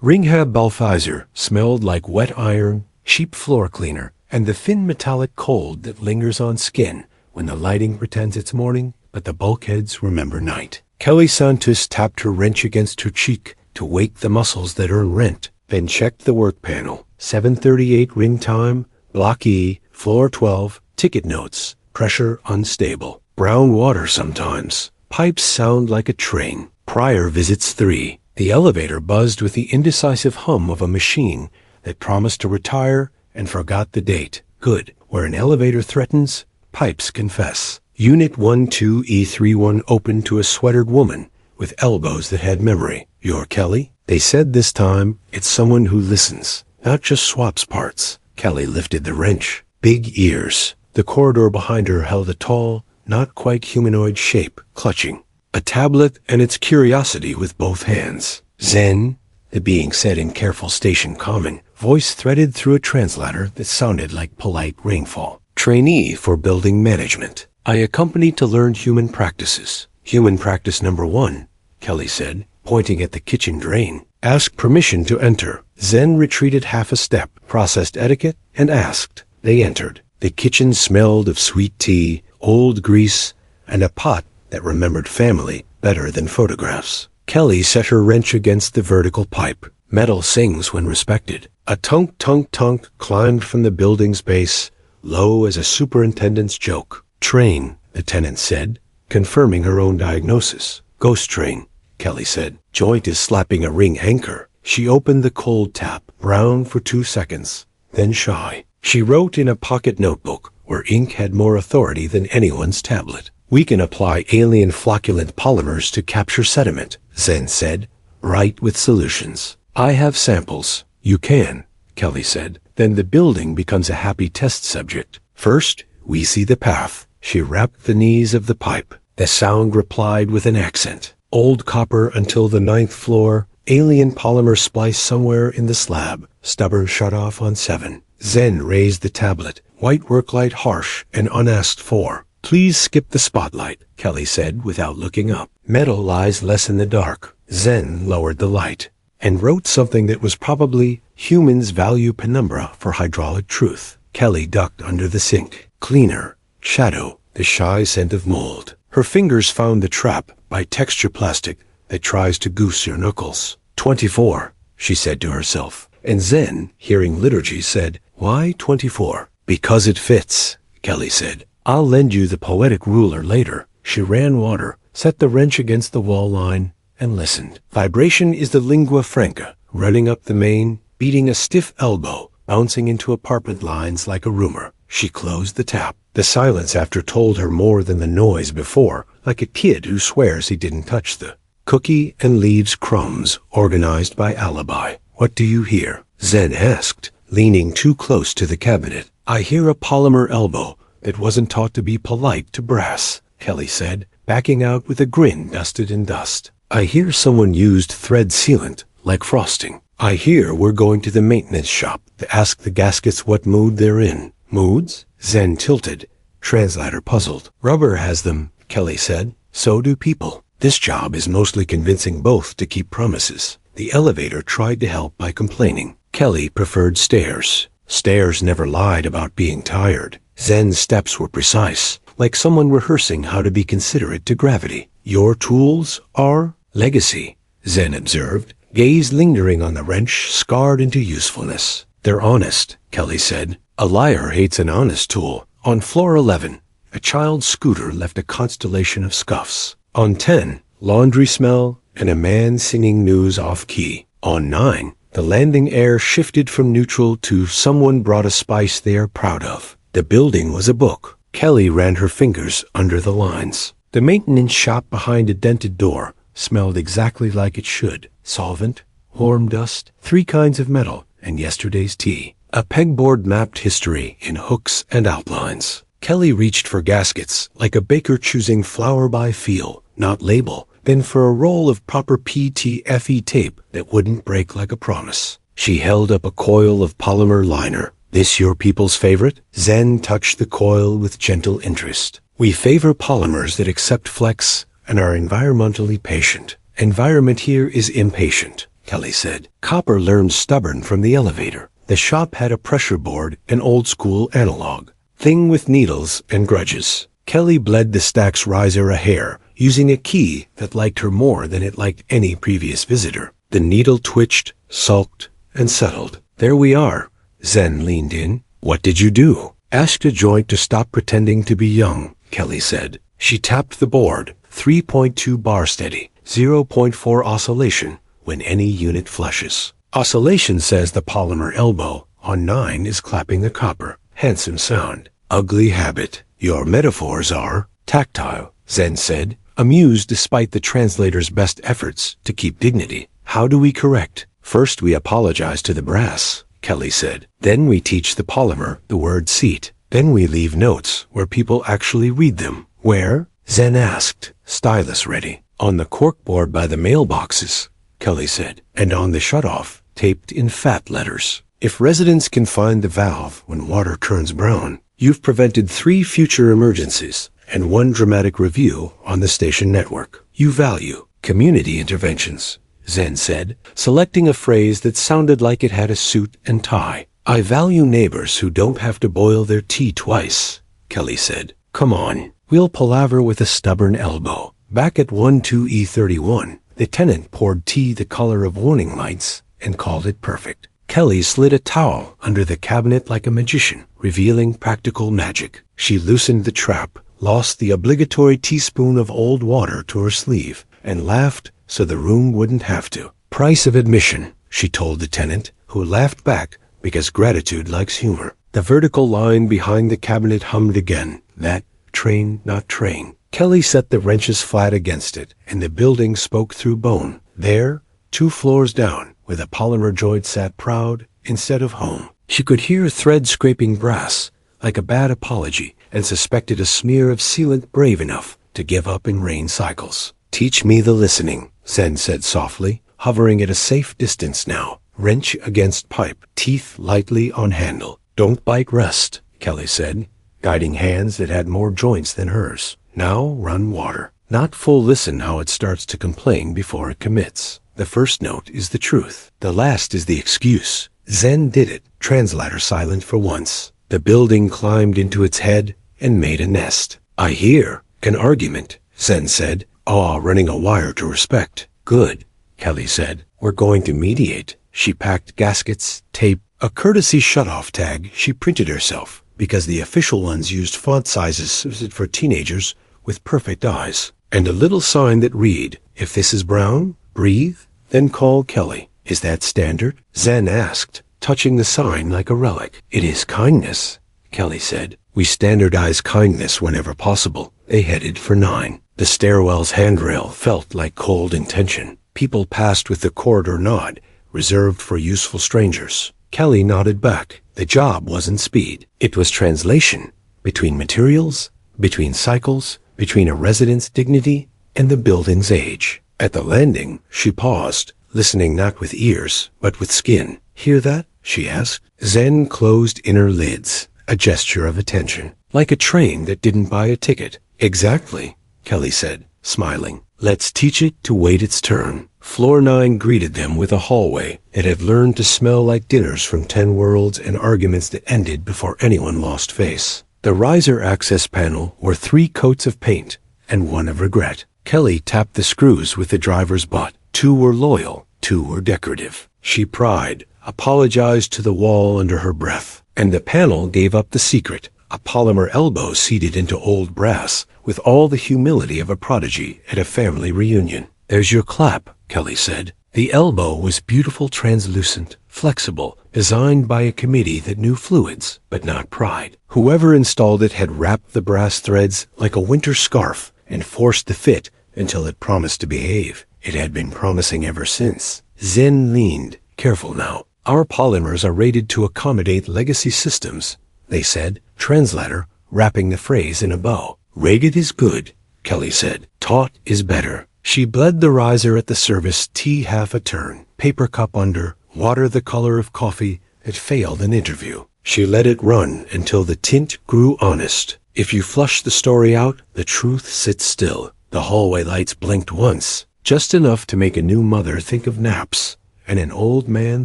Ringhab Balthazar smelled like wet iron, cheap floor cleaner, and the thin metallic cold that lingers on skin when the lighting pretends it's morning, but the bulkheads remember night. Kelly Santos tapped her wrench against her cheek to wake the muscles that earn rent, then checked the work panel. 7:38 ring time, block E, floor 12, ticket notes, pressure unstable. Brown water sometimes. Pipes sound like a train. Prior visits 3. The elevator buzzed with the indecisive hum of a machine that promised to retire and forgot the date. Good. Where an elevator threatens, pipes confess. Unit 12E31 opened to a sweatered woman with elbows that had memory. You're Kelly? They said this time, it's someone who listens, not just swaps parts. Kelly lifted the wrench. Big ears. The corridor behind her held a tall, not quite humanoid shape, clutching a tablet and its curiosity with both hands. Zen, the being said in careful station common, voice threaded through a translator that sounded like polite rainfall. Trainee for building management. I accompanied to learn human practices. Human practice number 1, Kelly said, pointing at the kitchen drain. Ask permission to enter. Zen retreated half a step, processed etiquette, and asked. They entered. The kitchen smelled of sweet tea, old grease, and a pot that remembered family better than photographs. Kelly set her wrench against the vertical pipe. Metal sings when respected. A tunk, tunk, tunk climbed from the building's base, low as a superintendent's joke. Train, the tenant said, confirming her own diagnosis. Ghost train, Kelly said. Joint is slapping a ring anchor. She opened the cold tap, brown for 2 seconds, then shy. She wrote in a pocket notebook where ink had more authority than anyone's tablet. We can apply alien flocculent polymers to capture sediment, Zen said. Write with solutions. I have samples. You can, Kelly said. Then the building becomes a happy test subject. First, we see the path. She rapped the knees of the pipe. The sound replied with an accent. Old copper until the 9th floor, alien polymer splice somewhere in the slab. Stubber shut off on 7. Zen raised the tablet. White work light harsh and unasked for. Please skip the spotlight, Kelly said without looking up. Metal lies less in the dark. Zen lowered the light and wrote something that was probably humans value penumbra for hydraulic truth. Kelly ducked under the sink. Cleaner. Shadow. The shy scent of mold. Her fingers found the trap by texture plastic that tries to goose your knuckles. 24, she said to herself. And Zen, hearing liturgy, said, Why 24? Because it fits, Kelly said. I'll lend you the poetic ruler later. She ran water, set the wrench against the wall line, and listened. Vibration is the lingua franca, running up the main, beating a stiff elbow, bouncing into apartment lines like a rumor. She closed the tap. The silence after told her more than the noise before, like a kid who swears he didn't touch the cookie and leaves crumbs organized by alibi. What do you hear? Zen asked, leaning too close to the cabinet. I hear a polymer elbow that wasn't taught to be polite to brass, Kelly said, backing out with a grin dusted in dust. I hear someone used thread sealant, like frosting. I hear we're going to the maintenance shop to ask the gaskets what mood they're in. Moods? Zen tilted, translator puzzled. Rubber has them, Kelly said. So do people. This job is mostly convincing both to keep promises. The elevator tried to help by complaining. Kelly preferred stairs. Stairs never lied about being tired. Zen's steps were precise, like someone rehearsing how to be considerate to gravity. Your tools are legacy, Zen observed, gaze lingering on the wrench scarred into usefulness. They're honest, Kelly said. A liar hates an honest tool. On floor 11, a child's scooter left a constellation of scuffs. On 10, laundry smell and a man singing news off-key. On 9, the landing air shifted from neutral to someone brought a spice they are proud of. The building was a book. Kelly ran her fingers under the lines. The maintenance shop behind a dented door smelled exactly like it should. Solvent, warm dust, 3 kinds of metal, and yesterday's tea. A pegboard mapped history in hooks and outlines. Kelly reached for gaskets, like a baker choosing flour by feel, not label, then for a roll of proper PTFE tape that wouldn't break like a promise. She held up a coil of polymer liner. This your people's favorite? Zen touched the coil with gentle interest. We favor polymers that accept flex and are environmentally patient. Environment here is impatient. Kelly said. Copper learned stubborn from the elevator. The shop had a pressure board, an old-school analog thing with needles and grudges. Kelly bled the stack's riser a hair, using a key that liked her more than it liked any previous visitor. The needle twitched, sulked, and settled. There we are. Zen leaned in. What did you do? Asked a joint to stop pretending to be young, Kelly said. She tapped the board. 3.2 bar steady, 0.4 oscillation when any unit flushes. Oscillation says the polymer elbow on 9 is clapping the copper. Handsome sound. Ugly habit. Your metaphors are tactile, Zen said, amused despite the translator's best efforts to keep dignity. How do we correct? First we apologize to the brass, Kelly said. Then we teach the polymer the word seat. Then we leave notes where people actually read them. Where? Zen asked, stylus ready. On the corkboard by the mailboxes, Kelly said, and on the shutoff, taped in fat letters. If residents can find the valve when water turns brown, you've prevented 3 future emergencies and 1 dramatic review on the station network. You value community interventions, Zen said, selecting a phrase that sounded like it had a suit and tie. I value neighbors who don't have to boil their tea twice, Kelly said. Come on, we'll palaver with a stubborn elbow. Back at 12E31, the tenant poured tea the color of warning lights and called it perfect. Kelly slid a towel under the cabinet like a magician, revealing practical magic. She loosened the trap, lost the obligatory teaspoon of old water to her sleeve, and laughed so the room wouldn't have to. Price of admission, she told the tenant, who laughed back because gratitude likes humor. The vertical line behind the cabinet hummed again. That train, not train. Kelly set the wrenches flat against it, and the building spoke through bone. There, 2 floors down, where the polymer joint sat proud instead of home. She could hear thread scraping brass, like a bad apology, and suspected a smear of sealant brave enough to give up in rain cycles. Teach me the listening, Zen said softly, hovering at a safe distance now. Wrench against pipe, teeth lightly on handle. Don't bite rust, Kelly said, guiding hands that had more joints than hers. Now run water. Not full listen how it starts to complain before it commits. The first note is the truth. The last is the excuse. Zen did it, translator silent for once. The building climbed into its head and made a nest. I hear an argument, Zen said, awe running a wire to respect. Good, Kelly said. We're going to mediate. She packed gaskets, tape, a courtesy shutoff tag she printed herself, because the official ones used font sizes suited for teenagers with perfect eyes, and a little sign that read, if this is brown, breathe, then call Kelly. Is that standard? Zen asked, touching the sign like a relic. It is kindness, Kelly said. We standardize kindness whenever possible. They headed for 9. The stairwell's handrail felt like cold intention. People passed with the corridor nod, reserved for useful strangers. Kelly nodded back. The job wasn't speed. It was translation, between materials, between cycles, between a resident's dignity and the building's age. At the landing, she paused, listening not with ears, but with skin. Hear that? She asked. Zen closed inner lids, a gesture of attention, like a train that didn't buy a ticket. Exactly, Kelly said, smiling. Let's teach it to wait its turn. Floor 9 greeted them with a hallway that had learned to smell like dinners from 10 worlds and arguments that ended before anyone lost face. The riser access panel wore 3 coats of paint and 1 of regret. Kelly tapped the screws with the driver's butt. 2 were loyal, 2 were decorative. She pried, apologized to the wall under her breath, and the panel gave up the secret, a polymer elbow seated into old brass, with all the humility of a prodigy at a family reunion. There's your clap, Kelly said. The elbow was beautiful, translucent, flexible, designed by a committee that knew fluids, but not pride. Whoever installed it had wrapped the brass threads like a winter scarf and forced the fit until it promised to behave. It had been promising ever since. Zen leaned. Careful now. Our polymers are rated to accommodate legacy systems, they said, translator wrapping the phrase in a bow. Rated is good, Kelly said. Taught is better. She bled the riser at the service tea half a turn, paper cup under, water the color of coffee. It failed an interview. She let it run until the tint grew honest. If you flush the story out, the truth sits still. The hallway lights blinked once, just enough to make a new mother think of naps, and an old man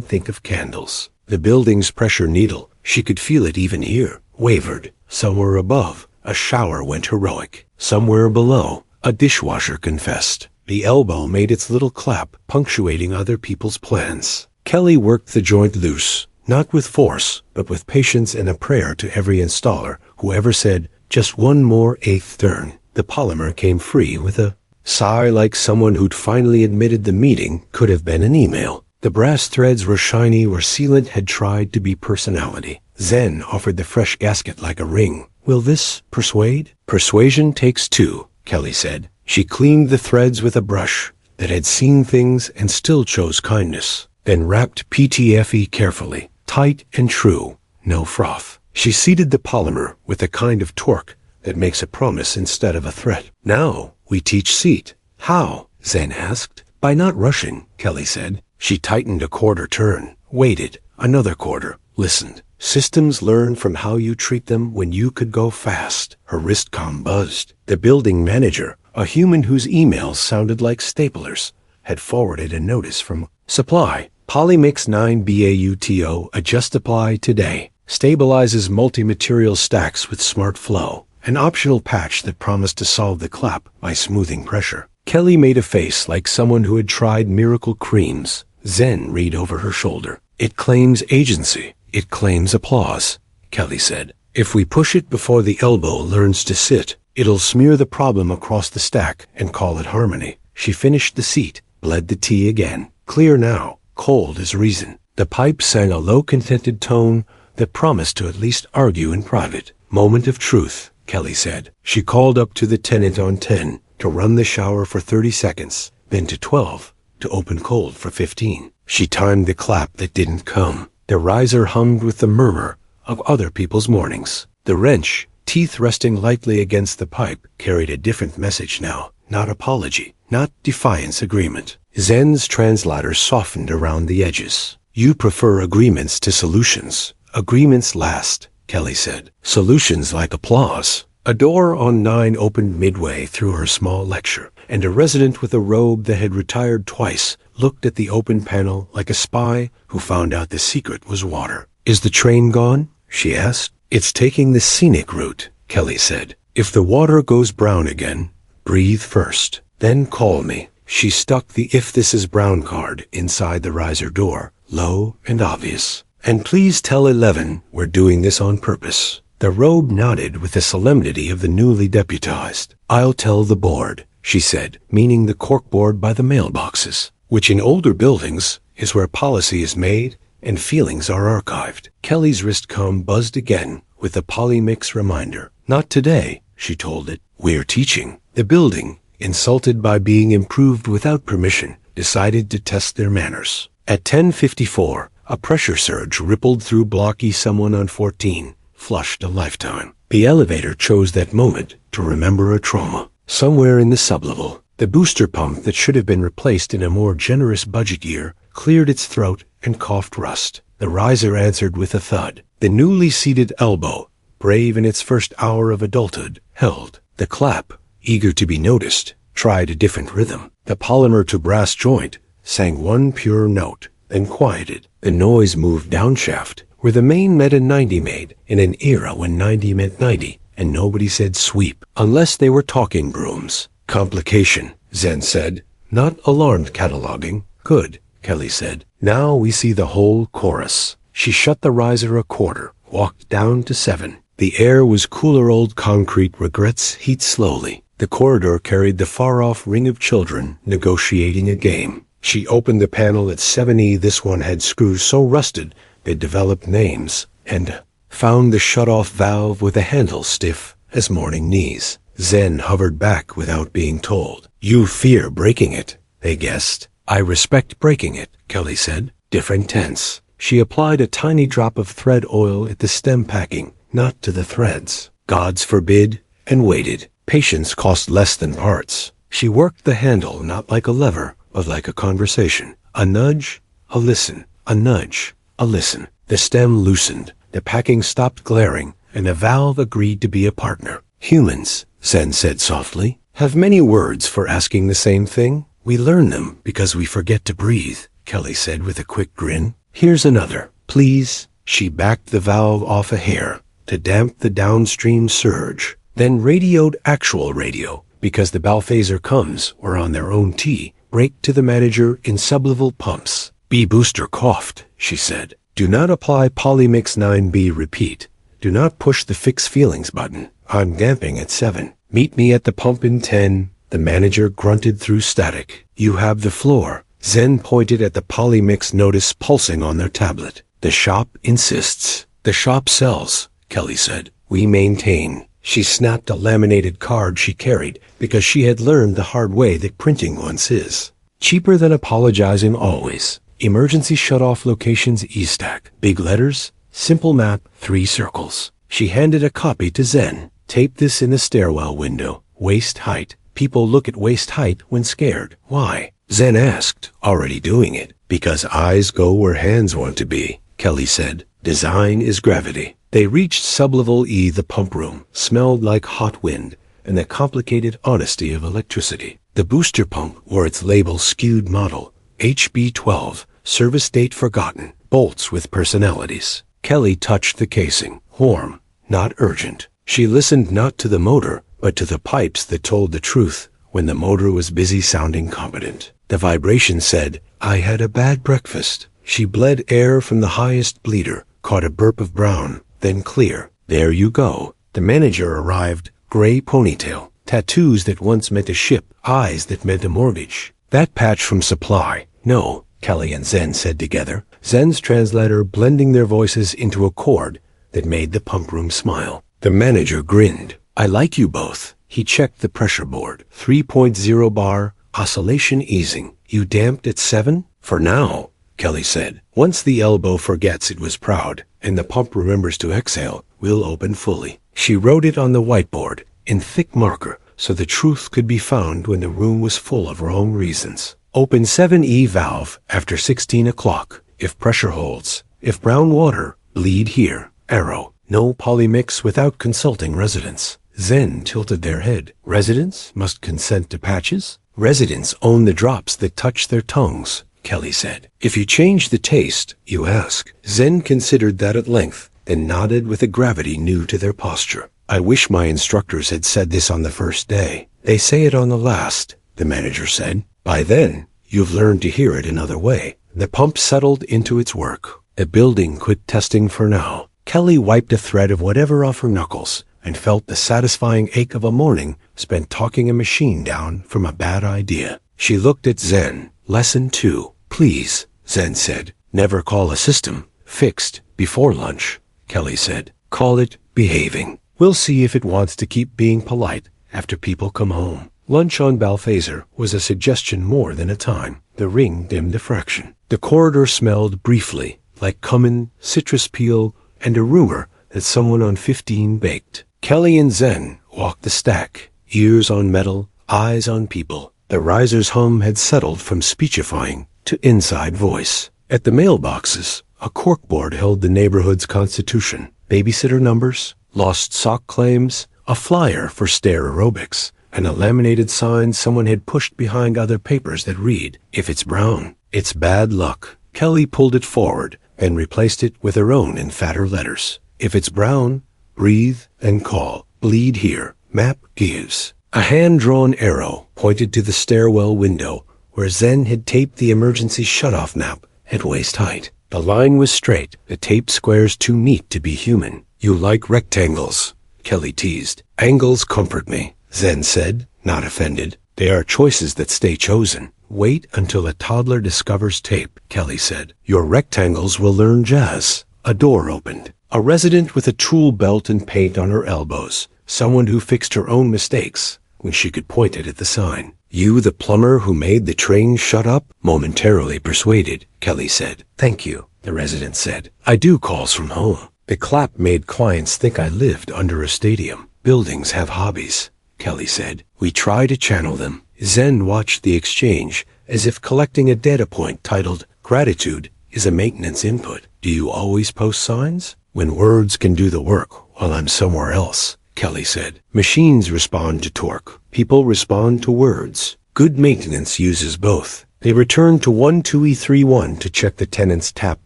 think of candles. The building's pressure needle, she could feel it even here, wavered. Somewhere above, a shower went heroic. Somewhere below, a dishwasher confessed. The elbow made its little clap, punctuating other people's plans. Kelly worked the joint loose, not with force, but with patience and a prayer to every installer who ever said, "Just one more eighth turn." The polymer came free with a sigh, like someone who'd finally admitted the meeting could have been an email. The brass threads were shiny where sealant had tried to be personality. Zen offered the fresh gasket like a ring. "Will this persuade?" "Persuasion takes two," Kelly said. She cleaned the threads with a brush that had seen things and still chose kindness, then wrapped PTFE carefully, tight and true, no froth. She seated the polymer with a kind of torque that makes a promise instead of a threat. "Now we teach seat." "How?" Zen asked. "By not rushing," Kelly said. She tightened a quarter turn, waited, another quarter, listened. "Systems learn from how you treat them when you could go fast." Her wristcom buzzed. The building manager, a human whose emails sounded like staplers, had forwarded a notice from Supply. Polymix 9 BAUTO adjust apply today. Stabilizes multi-material stacks with smart flow. An optional patch that promised to solve the clap by smoothing pressure. Kelly made a face like someone who had tried miracle creams. Zen read over her shoulder. "It claims agency. It claims applause," Kelly said. "If we push it before the elbow learns to sit, it'll smear the problem across the stack and call it harmony." She finished the seat, bled the tea again. Clear now, cold as reason. The pipe sang a low contented tone that promised to at least argue in private. "Moment of truth," Kelly said. She called up to the tenant on 10 to run the shower for 30 seconds, then to 12 to open cold for 15. She timed the clap that didn't come. The riser hummed with the murmur of other people's mornings. The wrench, teeth resting lightly against the pipe, carried a different message now. Not apology, not defiance, agreement. Zen's translator softened around the edges. "You prefer agreements to solutions. Agreements last," Kelly said. "Solutions like applause." A door on 9 opened midway through her small lecture, and a resident with a robe that had retired twice looked at the open panel like a spy who found out the secret was water. "Is the train gone?" she asked. "It's taking the scenic route," Kelly said. "If the water goes brown again, breathe first, then call me." She stuck the "if this is brown" card inside the riser door, low and obvious. "And please tell 11 we're doing this on purpose." The robe nodded with the solemnity of the newly deputized. "I'll tell the board," she said, meaning the corkboard by the mailboxes, which in older buildings is where policy is made and feelings are archived. Kelly's wristcom buzzed again with a polymix reminder. "Not today," she told it. "We're teaching." The building, insulted by being improved without permission, decided to test their manners. At 10:54, a pressure surge rippled through Block E. Someone on 14 flushed a lifetime. The elevator chose that moment to remember a trauma. Somewhere in the sublevel, the booster pump that should have been replaced in a more generous budget year cleared its throat and coughed rust. The riser answered with a thud. The newly seated elbow, brave in its first hour of adulthood, held. The clap, eager to be noticed, tried a different rhythm. The polymer to brass joint sang one pure note, then quieted. The noise moved downshaft, where the main met a 90 made, in an era when 90 meant 90, and nobody said sweep, unless they were talking brooms. "Complication," Zen said. "Not alarmed cataloging." "Good," Kelly said. "Now we see the whole chorus." She shut the riser a quarter, walked down to 7. The air was cooler. Old concrete regrets heat slowly. The corridor carried the far-off ring of children negotiating a game. She opened the panel at 7E. This one had screws so rusted they developed names, and found the shut-off valve with a handle stiff as morning knees. Zen hovered back without being told. "You fear breaking it," they guessed. "I respect breaking it," Kelly said. Different tense. She applied a tiny drop of thread oil at the stem packing, not to the threads. "Gods forbid," and waited. Patience cost less than parts. She worked the handle not like a lever, but like a conversation. A nudge, a listen, a nudge, a listen. The stem loosened, the packing stopped glaring, and the valve agreed to be a partner. "Humans," Zen said softly, "have many words for asking the same thing. We learn them because we forget to breathe." Kelly said with a quick grin. Here's another, please. She backed the valve off a hair to damp the downstream surge, then radioed actual radio, because the Balphaser comes, or on their own tee, brake to the manager in sublevel pumps. B booster coughed, she said. Do not apply Polymix 9B repeat. Do not push the fix feelings button. I'm damping at 7. Meet me at the pump in 10. The manager grunted through static. You have the floor. Zen pointed at the Polymix notice pulsing on their tablet. The shop insists. The shop sells, Kelly said. We maintain. She snapped a laminated card she carried because she had learned the hard way that printing once is. Cheaper than apologizing always. Emergency shutoff locations E-stack. Big letters. Simple map. 3 circles. She handed a copy to Zen. Tape this in the stairwell window. Waist height. People look at waist height when scared. Why? Zen asked, already doing it. Because eyes go where hands want to be, Kelly said. Design is gravity. They reached sublevel E. The pump room smelled like hot wind and the complicated honesty of electricity. The booster pump wore its label skewed model, HB12, service date forgotten, bolts with personalities. Kelly touched the casing. Warm, not urgent. She listened not to the motor, but to the pipes that told the truth when the motor was busy sounding competent. The vibration said, I had a bad breakfast. She bled air from the highest bleeder, caught a burp of brown, then clear. There you go. The manager arrived, gray ponytail, tattoos that once meant a ship, eyes that meant a mortgage. That patch from supply. No, Kelly and Zen said together, Zen's translator blending their voices into a chord that made the pump room smile. The manager grinned. I like you both. He checked the pressure board. 3.0 bar, oscillation easing. You damped at 7? For now, Kelly said. Once the elbow forgets it was proud, and the pump remembers to exhale, we'll open fully. She wrote it on the whiteboard, in thick marker, so the truth could be found when the room was full of wrong reasons. Open 7E valve after 16 o'clock, if pressure holds. If brown water, bleed here. Arrow. No polymix without consulting residents. Zen tilted their head. Residents must consent to patches? Residents own the drops that touch their tongues, Kelly said. If you change the taste, you ask. Zen considered that at length, then nodded with a gravity new to their posture. I wish my instructors had said this on the first day. They say it on the last, the manager said. By then, you've learned to hear it another way. The pump settled into its work. A building quit testing for now. Kelly wiped a thread of whatever off her knuckles and felt the satisfying ache of a morning spent talking a machine down from a bad idea. She looked at Zen. Lesson 2. Please, Zen said. Never call a system fixed before lunch, Kelly said. Call it behaving. We'll see if it wants to keep being polite after people come home. Lunch on Balphaser was a suggestion more than a time. The ring dimmed a fraction. The corridor smelled briefly like cumin, citrus peel, and a rumor that someone on 15 baked. Kelly and Zen walked the stack, ears on metal, eyes on people. The riser's hum had settled from speechifying to inside voice. At the mailboxes, a corkboard held the neighborhood's constitution, babysitter numbers, lost sock claims, a flyer for stair aerobics, and a laminated sign someone had pushed behind other papers that read, If it's brown, it's bad luck. Kelly pulled it forward and replaced it with her own in fatter letters. If it's brown, breathe and call. Bleed here. Map gives. A hand-drawn arrow pointed to the stairwell window where Zen had taped the emergency shutoff map at waist height. The line was straight, the taped squares too neat to be human. You like rectangles, Kelly teased. Angles comfort me, Zen said, not offended. They are choices that stay chosen. Wait until a toddler discovers tape, Kelly said. Your rectangles will learn jazz. A door opened. A resident with a tool belt and paint on her elbows. Someone who fixed her own mistakes when she could point it at the sign. You the plumber who made the train shut up? Momentarily persuaded, Kelly said. Thank you, the resident said. I do calls from home. The clap made clients think I lived under a stadium. Buildings have hobbies, Kelly said. We try to channel them. Zen watched the exchange as if collecting a data point titled Gratitude is a maintenance input. Do you always post signs? When words can do the work while I'm somewhere else, Kelly said. Machines respond to torque. People respond to words. Good maintenance uses both. They returned to 12E31 to check the tenant's tap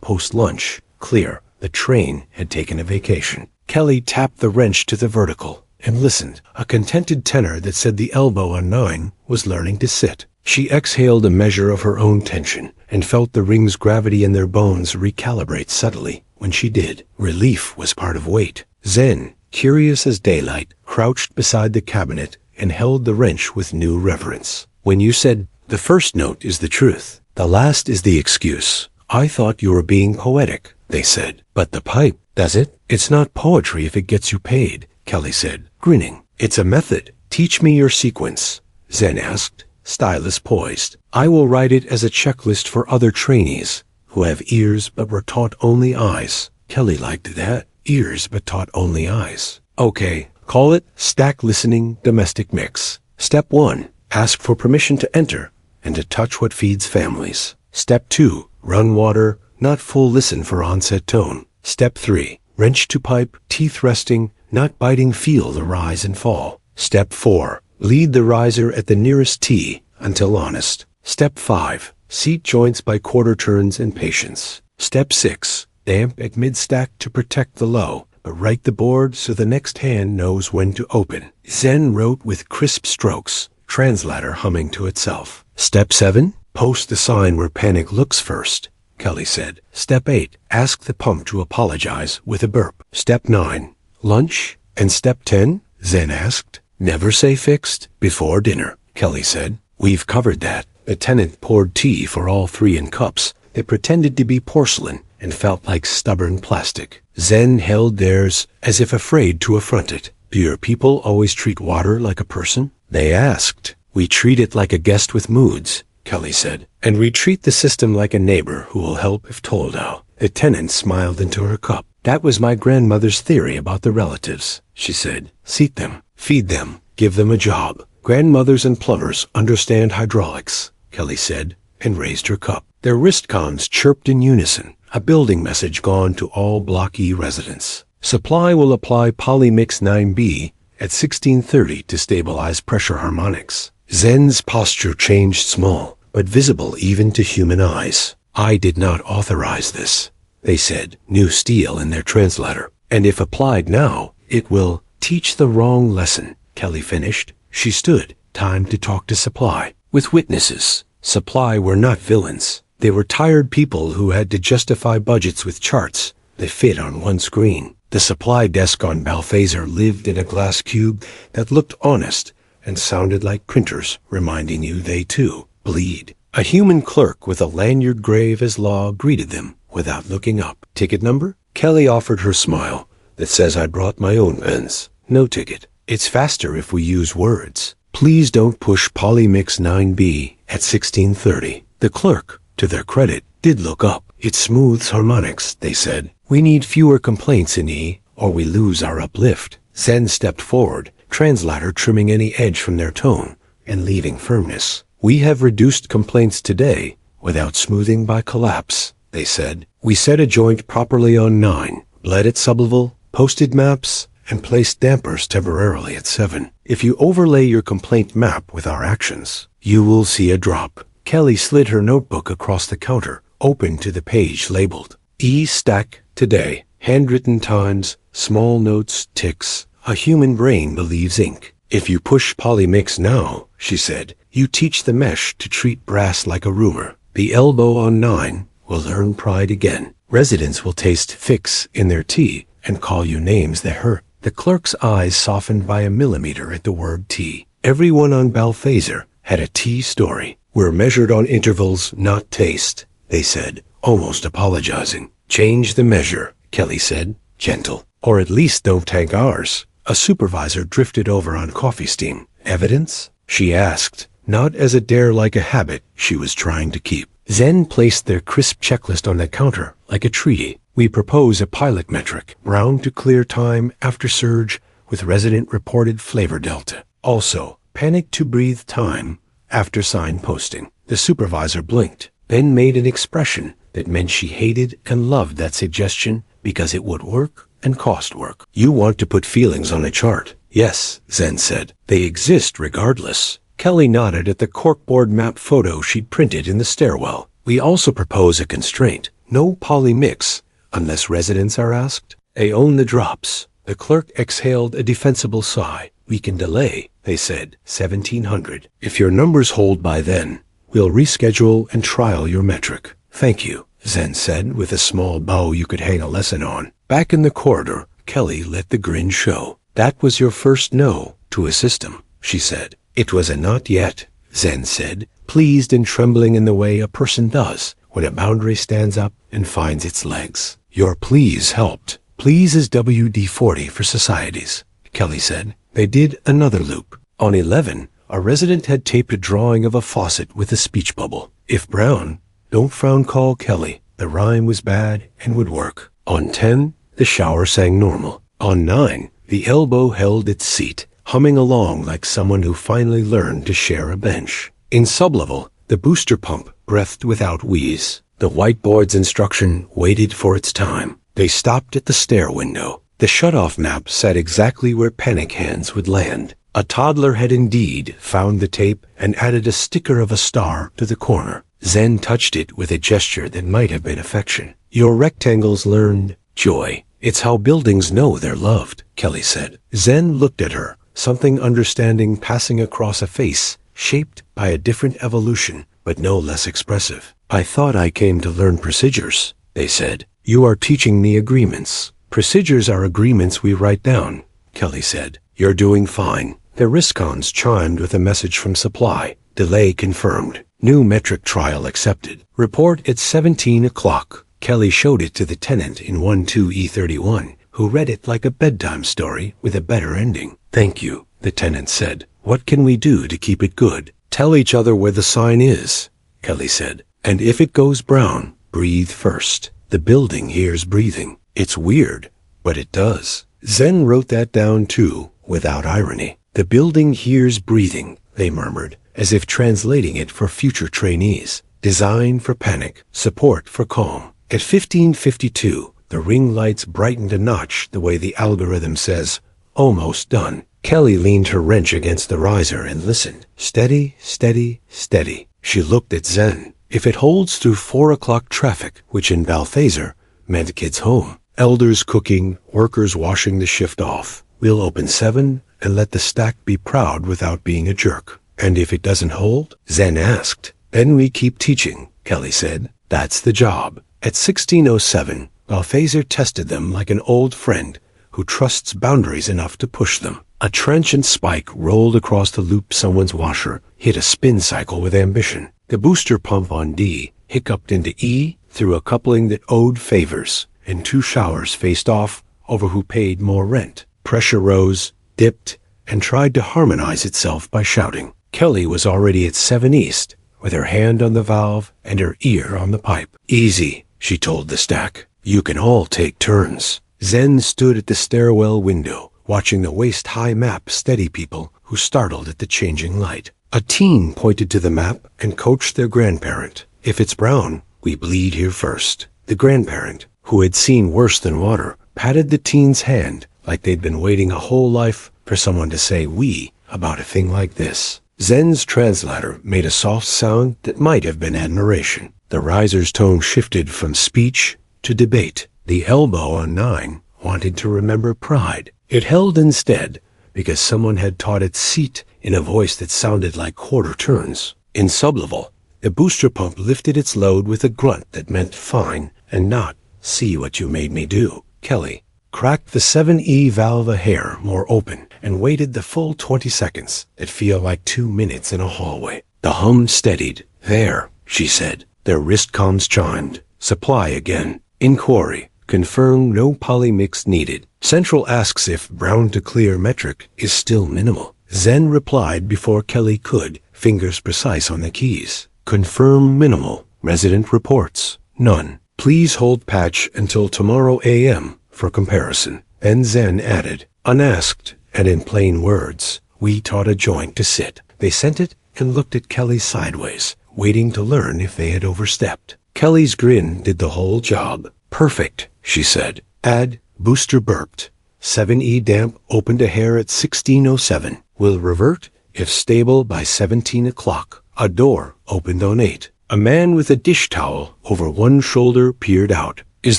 post-lunch. Clear. The train had taken a vacation. Kelly tapped the wrench to the vertical and listened. A contented tenor that said the elbow on 9 was learning to sit. She exhaled a measure of her own tension and felt the ring's gravity in their bones recalibrate subtly. When she did, relief was part of weight. Zen, curious as daylight, crouched beside the cabinet and held the wrench with new reverence. When you said, "The first note is the truth, the last is the excuse, I thought you were being poetic," they said. "But the pipe, does it?" "It's not poetry if it gets you paid," Kelly said, grinning. "It's a method. Teach me your sequence," Zen asked, stylus poised. "I will write it as a checklist for other trainees who have ears but were taught only eyes." Kelly liked that. Ears but taught only eyes. "Okay, call it Stack Listening Domestic Mix. Step 1, ask for permission to enter and to touch what feeds families. Step 2, run water, not full listen for onset tone. Step 3, wrench to pipe, teeth resting, not biting, feel the rise and fall. Step 4, lead the riser at the nearest T until honest. Step 5, seat joints by quarter turns and patience. Step 6, damp at mid-stack to protect the low, but right the board so the next hand knows when to open. Zen wrote with crisp strokes, translator humming to itself. Step 7, post the sign where panic looks first, Kelly said. Step 8, ask the pump to apologize with a burp. Step 9, lunch. And Step 10, Zen asked. Never say fixed before dinner, Kelly said. We've covered that. The tenant poured tea for all 3 in cups that pretended to be porcelain and felt like stubborn plastic. Zen held theirs as if afraid to affront it. Do your people always treat water like a person? They asked. We treat it like a guest with moods, Kelly said. And we treat the system like a neighbor who will help if told how. The tenant smiled into her cup. That was my grandmother's theory about the relatives, she said. Seat them, feed them, give them a job. Grandmothers and plumbers understand hydraulics, Kelly said, and raised her cup. Their wristcoms chirped in unison, a building message gone to all Block E residents. Supply will apply Polymix 9B at 1630 to stabilize pressure harmonics. Zen's posture changed small, but visible even to human eyes. I did not authorize this, they said, new steel in their translator. And if applied now, it will teach the wrong lesson, Kelly finished. She stood, time to talk to Supply. With witnesses, Supply were not villains. They were tired people who had to justify budgets with charts that fit on one screen. The supply desk on Balphaser lived in a glass cube that looked honest and sounded like printers, reminding you they too bleed. A human clerk with a lanyard grave as law greeted them without looking up. Ticket number? Kelly offered her smile that says I brought my own pens. No ticket. It's faster if we use words. Please don't push Polymix 9B at 1630. The clerk, to their credit, did look up. It smooths harmonics, they said. We need fewer complaints in E, or we lose our uplift. Zen stepped forward, translator trimming any edge from their tone and leaving firmness. We have reduced complaints today without smoothing by collapse, they said. We set a joint properly on 9, bled at sublevel, posted maps, and placed dampers temporarily at 7. If you overlay your complaint map with our actions, you will see a drop. Kelly slid her notebook across the counter, open to the page labeled E stack today. Handwritten times, small notes, ticks. A human brain believes ink. If you push Polymix now, she said, you teach the mesh to treat brass like a rumor. The elbow on 9 will learn pride again. Residents will taste fix in their tea and call you names that hurt. The clerk's eyes softened by a millimeter at the word tea. Everyone on Balphaser had a tea story. We're measured on intervals, not taste, they said, almost apologizing. Change the measure, Kelly said, gentle. Or at least don't tank ours. A supervisor drifted over on coffee steam. Evidence? She asked, not as a dare like a habit she was trying to keep. Zen placed their crisp checklist on the counter like a treaty. We propose a pilot metric, brown to clear time after surge with resident reported flavor delta. Also, panic to breathe time after sign posting. The supervisor blinked, then made an expression that meant she hated and loved that suggestion because it would work and cost work. You want to put feelings on a chart. Yes, Zen said. They exist regardless. Kelly nodded at the corkboard map photo she'd printed in the stairwell. We also propose a constraint. No poly mix, unless residents are asked. They own the drops. The clerk exhaled a defensible sigh. We can delay, they said, 1700. If your numbers hold by then, we'll reschedule and trial your metric. Thank you, Zen said with a small bow you could hang a lesson on. Back in the corridor, Kelly let the grin show. That was your first no to a system, she said. It was a not yet, Zen said, pleased and trembling in the way a person does when a boundary stands up and finds its legs. Your please helped. Please is WD-40 for societies, Kelly said. They did another loop. On 11, a resident had taped a drawing of a faucet with a speech bubble. If brown, don't frown, call Kelly. The rhyme was bad and would work. On 10, the shower sang normal. On 9, the elbow held its seat, humming along like someone who finally learned to share a bench. In sublevel, the booster pump breathed without wheeze. The whiteboard's instruction waited for its time. They stopped at the stair window. The shutoff map said exactly where panic hands would land. A toddler had indeed found the tape and added a sticker of a star to the corner. Zen touched it with a gesture that might have been affection. Your rectangles learned joy. It's how buildings know they're loved, Kelly said. Zen looked at her, something understanding passing across a face shaped by a different evolution, but no less expressive. I thought I came to learn procedures, they said. You are teaching me agreements. Procedures are agreements we write down, Kelly said. You're doing fine. The Riscons chimed with a message from supply. Delay confirmed. New metric trial accepted. Report at 17 o'clock. Kelly showed it to the tenant in 12E31, who read it like a bedtime story with a better ending. Thank you, the tenant said. What can we do to keep it good? Tell each other where the sign is, Kelly said. And if it goes brown, breathe first. The building hears breathing. It's weird, but it does. Zen wrote that down too, without irony. The building hears breathing, they murmured, as if translating it for future trainees. Design for panic, support for calm. At 1552, the ring lights brightened a notch the way the algorithm says, almost done. Kelly leaned her wrench against the riser and listened. Steady, steady, steady. She looked at Zen. If it holds through 4 o'clock traffic, which in Balthazar meant kids home, elders cooking, workers washing the shift off, we'll open 7 and let the stack be proud without being a jerk. And if it doesn't hold? Zen asked. Then we keep teaching, Kelly said. That's the job. At 1607, Balthazar tested them like an old friend who trusts boundaries enough to push them. A transient spike rolled across the loop someone's washer, hit a spin cycle with ambition. The booster pump on D hiccuped into E through a coupling that owed favors, and 2 showers faced off over who paid more rent. Pressure rose, dipped, and tried to harmonize itself by shouting. Kelly was already at 7 East, with her hand on the valve and her ear on the pipe. Easy, she told the stack. You can all take turns. Zen stood at the stairwell window, watching the waist-high map steady people who startled at the changing light. A teen pointed to the map and coached their grandparent. If it's brown, we bleed here first. The grandparent, who had seen worse than water, patted the teen's hand like they'd been waiting a whole life for someone to say we about a thing like this. Zen's translator made a soft sound that might have been admiration. The riser's tone shifted from speech to debate. The elbow on 9 wanted to remember pride. It held instead because someone had taught it seat in a voice that sounded like quarter turns. In sublevel, the booster pump lifted its load with a grunt that meant fine and not see what you made me do. Kelly cracked the 7E valve a hair more open and waited the full 20 seconds that feel like 2 minutes in a hallway. The hum steadied. There, she said. Their wrist comms chimed. Supply again. Inquiry. Confirm no poly mix needed. Central asks if brown to clear metric is still minimal. Zen replied before Kelly could, fingers precise on the keys. Confirm minimal. Resident reports. None. Please hold patch until tomorrow AM for comparison. Then Zen added, unasked and in plain words, we taught a joint to sit. They sent it and looked at Kelly sideways, waiting to learn if they had overstepped. Kelly's grin did the whole job. Perfect, she said. Add, booster burped. 7E damp opened a hair at 1607. Will revert if stable by 17 o'clock. A door opened on 8. A man with a dish towel over one shoulder peered out. Is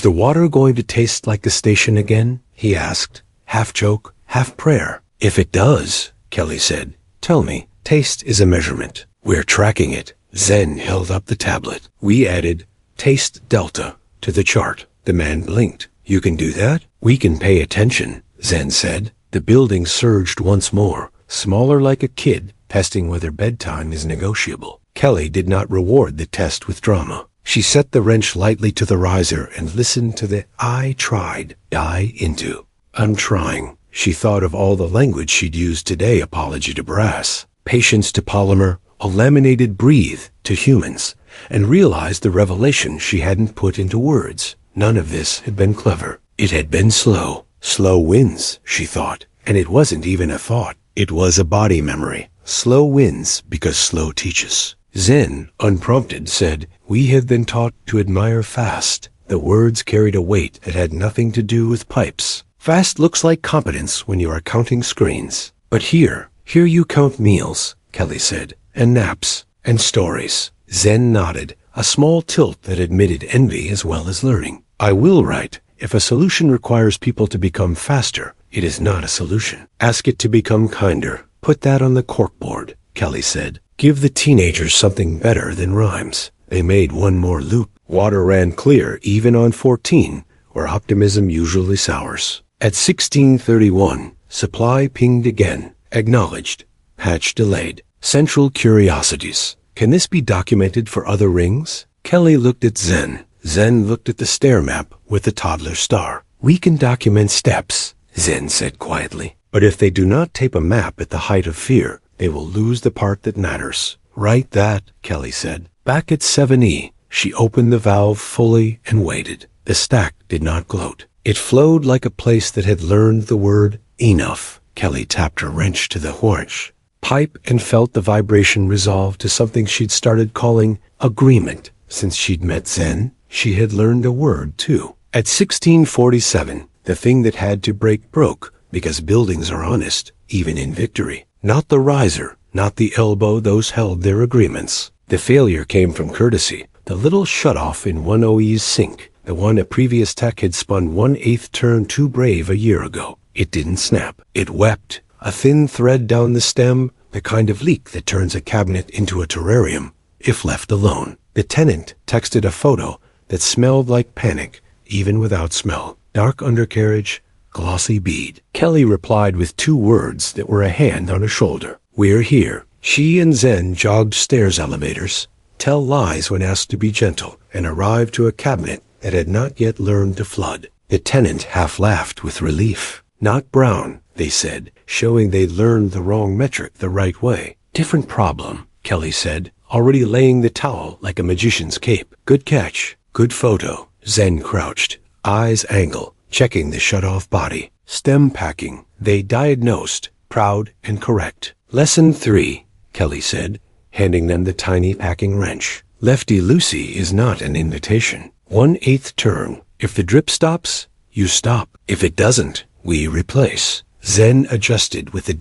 the water going to taste like the station again? He asked, half joke, half prayer. If it does, Kelly said, tell me. Taste is a measurement. We're tracking it. Zen held up the tablet. We added taste delta to the chart. The man blinked. You can do that? We can pay attention, Zen said. The building surged once more, smaller like a kid, testing whether bedtime is negotiable. Kelly did not reward the test with drama. She set the wrench lightly to the riser and listened to the I tried die into. I'm trying. She thought of all the language she'd used today, apology to brass, patience to polymer, a laminated breathe to humans, and realized the revelation she hadn't put into words. None of this had been clever. It had been slow. Slow wins, she thought. And it wasn't even a thought. It was a body memory. Slow wins because slow teaches. Zen, unprompted, said, we have been taught to admire fast. The words carried a weight that had nothing to do with pipes. Fast looks like competence when you are counting screens. But here you count meals, Kelly said, and naps, and stories. Zen nodded, a small tilt that admitted envy as well as learning. I will write. If a solution requires people to become faster, it is not a solution. Ask it to become kinder. Put that on the corkboard, Kelly said. Give the teenagers something better than rhymes. They made one more loop. Water ran clear even on 14, where optimism usually sours. At 16:31, supply pinged again. Acknowledged. Patch delayed. Central curiosities. Can this be documented for other rings? Kelly looked at Zen. Zen looked at the stair map with the toddler star. We can document steps, Zen said quietly. But if they do not tape a map at the height of fear, they will lose the part that matters. Write that, Kelly said. Back at 7E, she opened the valve fully and waited. The stack did not gloat. It flowed like a place that had learned the word enough. Kelly tapped her wrench to the wrench. Pipe and felt the vibration resolve to something she'd started calling agreement. Since she'd met Zen, she had learned a word, too. At 16:47, the thing that had to break broke, because buildings are honest, even in victory. Not the riser, not the elbow, those held their agreements. The failure came from courtesy. The little shutoff in 1OE's sink, the one a previous tech had spun 1/8 turn too brave a year ago. It didn't snap. It wept. A thin thread down the stem, the kind of leak that turns a cabinet into a terrarium, if left alone. The tenant texted a photo that smelled like panic, even without smell. Dark undercarriage, glossy bead. Kelly replied with 2 words that were a hand on a shoulder. We're here. She and Zen jogged stairs elevators, tell lies when asked to be gentle, and arrived to a cabinet that had not yet learned to flood. The tenant half laughed with relief. Not brown, they said, showing they'd learned the wrong metric the right way. Different problem, Kelly said, already laying the towel like a magician's cape. Good catch. Good photo. Zen crouched, eyes angle, checking the shut-off body. Stem packing. They diagnosed, proud and correct. Lesson 3, Kelly said, handing them the tiny packing wrench. Lefty Lucy is not an invitation. 1/8 turn. If the drip stops, you stop. If it doesn't, we replace. Zen adjusted with the